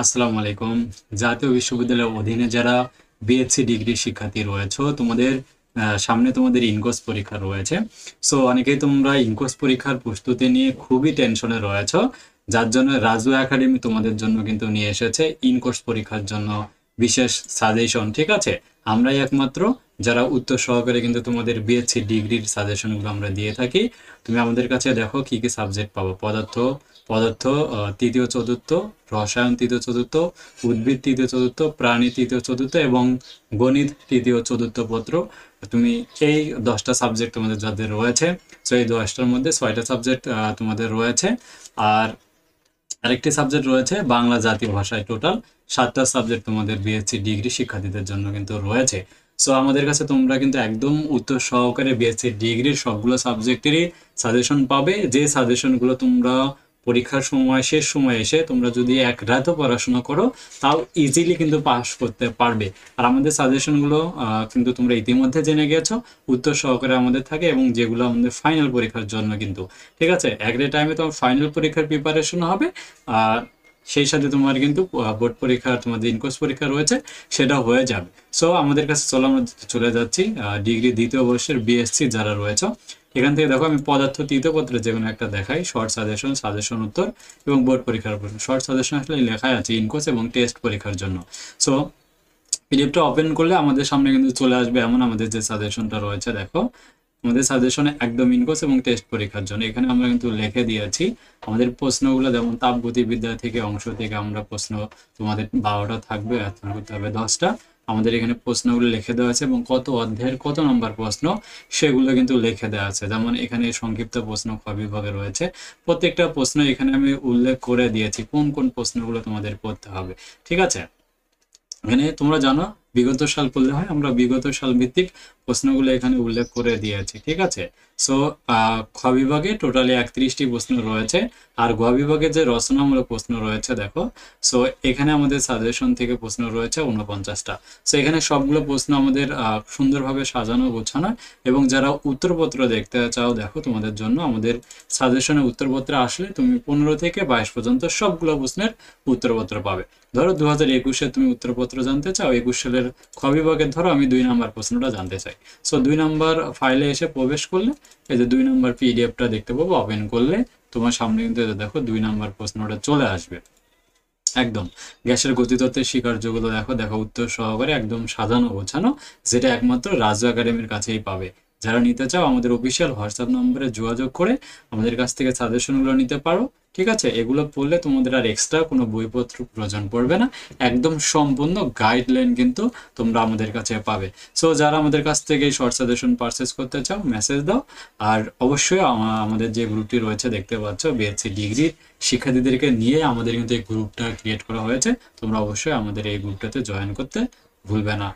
আসসালামু আলাইকুম। জাতীয় বিশ্ববিদ্যালয়ের অধীনে যারা বিএসসি ডিগ্রি শিক্ষার্থী রয়েছে তোমাদের সামনে তোমাদের ইনকোর্স পরীক্ষা রয়েছে। সো অনেকেই তোমরা ইনকোর্স পরীক্ষার প্রস্তুতি নিয়ে খুবই টেনশনে রয়েছো, যার জন্য রাজু একাডেমি তোমাদের জন্য কিন্তু নিয়ে এসেছে ইনকোর্স পরীক্ষার জন্য বিশেষ সাজেশন। ঠিক আছে, আমরাই একমাত্র যারা উত্তর সহকারে কিন্তু তোমাদের বিএসসি ডিগ্রির সাজেশনগুলো আমরা দিয়ে থাকি। তুমি আমাদের কাছে দেখো কি কি সাবজেক্ট পাবো। পদার্থ পদার্থ তৃতীয় চতুর্থ, রসায়ন তৃতীয় চতুর্থ, উদ্ভিদ তৃতীয় চতুর্থ, প্রাণী তৃতীয় চতুর্থ এবং গণিত তৃতীয় চতুর্থ পত্র। তুমি এই 10টা সাবজেক্ট তোমাদের যাদের রয়েছে, তো এই 10টার মধ্যে 6টা সাবজেক্ট তোমাদের রয়েছে। আর আরেকটি সাবজেক্ট রয়েছে বাংলা জাতীয় ভাষায়। টোটাল 7টা সাবজেক্ট তোমাদের বিএসসি ডিগ্রি শিক্ষার্থীদের জন্য কিন্তু রয়েছে। সো আমাদের কাছে তোমরা কিন্তু একদম উত্তর সহকারে বিএসসি ডিগ্রির সবগুলো সাবজেক্টেরই সাজেশন পাবে, যে সাজেশনগুলো তোমরা পরীক্ষার সময় শেষ সময় এসে তোমরা যদি এক রাতও পড়াশোনা করো তাও ইজিলি কিন্তু পাস করতে পারবে। আর আমাদের সাজেশনগুলো কিন্তু তোমরা ইতিমধ্যে জেনে গেছো, উত্তর সহকারে আমাদের থাকে এবং যেগুলো আমাদের ফাইনাল পরীক্ষার জন্য কিন্তু। ঠিক আছে, এক টাইমে তোমার ফাইনাল পরীক্ষার প্রিপারেশন হবে, আর সেই সাথে তোমার কিন্তু বোর্ড পরীক্ষা, তোমাদের ইনকোর্স পরীক্ষা রয়েছে, সেটা হয়ে যাবে। সো আমাদের কাছে চলো আমরা চলে যাচ্ছি ডিগ্রি দ্বিতীয় বর্ষের বিএসসি যারা রয়েছে। এখান থেকে দেখো আমি পদার্থ তৃতীয় পত্রের যে কোনো একটা দেখাই, শর্ট সাজেশন, সাজেশন উত্তর এবং বোর্ড পরীক্ষার প্রশ্ন। শর্ট সাজেশন আসলে লেখাই আছে ইনকোর্স এবং টেস্ট পরীক্ষার জন্য। সো পিডিএফটা ওপেন করলে আমাদের সামনে কিন্তু চলে আসবে এমন আমাদের যে সাজেশনটা রয়েছে। দেখো আমাদের সাজেশনে একদম ইনকোর্স এবং টেস্ট পরীক্ষার জন্য এখানে আমরা কিন্তু লিখে দিয়েছি আমাদের প্রশ্নগুলো। যেমন তাপগতিবিদ্যা থেকে অংশ থেকে আমরা প্রশ্ন, তোমাদের 12টা থাকবে, অ্যান্সার করতে হবে 10টা। আমাদের এখানে প্রশ্নগুলো লিখে দেওয়া আছে এবং কত অধ্যায়ের কত নম্বর প্রশ্ন সেগুলো কিন্তু লিখে দেওয়া আছে। যেমন এখানে সংক্ষিপ্ত প্রশ্ন খ বিভাগে রয়েছে, প্রত্যেকটা প্রশ্ন এখানে আমি উল্লেখ করে দিয়েছি কোন কোন প্রশ্নগুলো তোমাদের পড়তে হবে। ঠিক আছে, এখানে তোমরা জানো বিগত সাল করলে হয়, আমরা বিগত সাল ভিত্তিক প্রশ্নগুলো এখানে উল্লেখ করে দিয়েছি। ঠিক আছে, সো খ বিভাগে টোটালি 31টি প্রশ্ন রয়েছে, আর গ বিভাগে যে রচনামূলক প্রশ্ন রয়েছে দেখো, সো এখানে আমাদের সাজেশন থেকে প্রশ্ন রয়েছে 49টা। সো এখানে সবগুলো প্রশ্ন আমাদের সুন্দরভাবে সাজানো গোছানো। এবং যারা উত্তরপত্র দেখতে চাও দেখো, তোমাদের জন্য আমাদের সাজেশনে উত্তরপত্র আসলে তুমি 15 থেকে 22 পর্যন্ত সবগুলো প্রশ্নের উত্তরপত্র পাবে। ধরো 2021-এ তুমি উত্তরপত্র জানতে চাও 21 সালের খ বিভাগের, ধরো আমি 2 নাম্বার প্রশ্নটা জানতে চাই। সো 2 নাম্বার ফাইলে এসে প্রবেশ করলে এই যে 2 নাম্বার পিডিএফটা দেখতে পাবো, ওপেন করলে তোমার সামনে কিন্তু দেখো 2 নাম্বার প্রশ্নটা চলে আসবে। একদম গ্যাসের গতিতত্ত্বের স্বীকার্যগুলো দেখো, দেখো উত্তর সহকারে একদম সাজানো গোছানো, যেটা একমাত্র রাজু একাডেমির কাছেই পাবে। যারা নিতে চাও আমাদের অফিসিয়াল হোয়াটসঅ্যাপ নম্বরে যোগাযোগ করে আমাদের কাছ থেকে সাজেশনগুলো নিতে পারো। ঠিক আছে, এগুলো পড়লে তোমাদের আর এক্সট্রা কোনো বইপত্র প্রয়োজন পড়বে না, একদম সম্পূর্ণ গাইডলাইন কিন্তু তোমরা আমাদের কাছে পাবে। সো যারা আমাদের কাছ থেকে এই শর্ট সাজেশন পারচেস করতে চাও মেসেজ দাও। আর অবশ্যই আমাদের যে গ্রুপটি রয়েছে দেখতে পাচ্ছ, বিএসসি ডিগ্রির শিক্ষার্থীদেরকে নিয়ে আমাদের কিন্তু এই গ্রুপটা ক্রিয়েট করা হয়েছে। তোমরা অবশ্যই আমাদের এই গ্রুপটাতে জয়েন করতে ভুলবে না।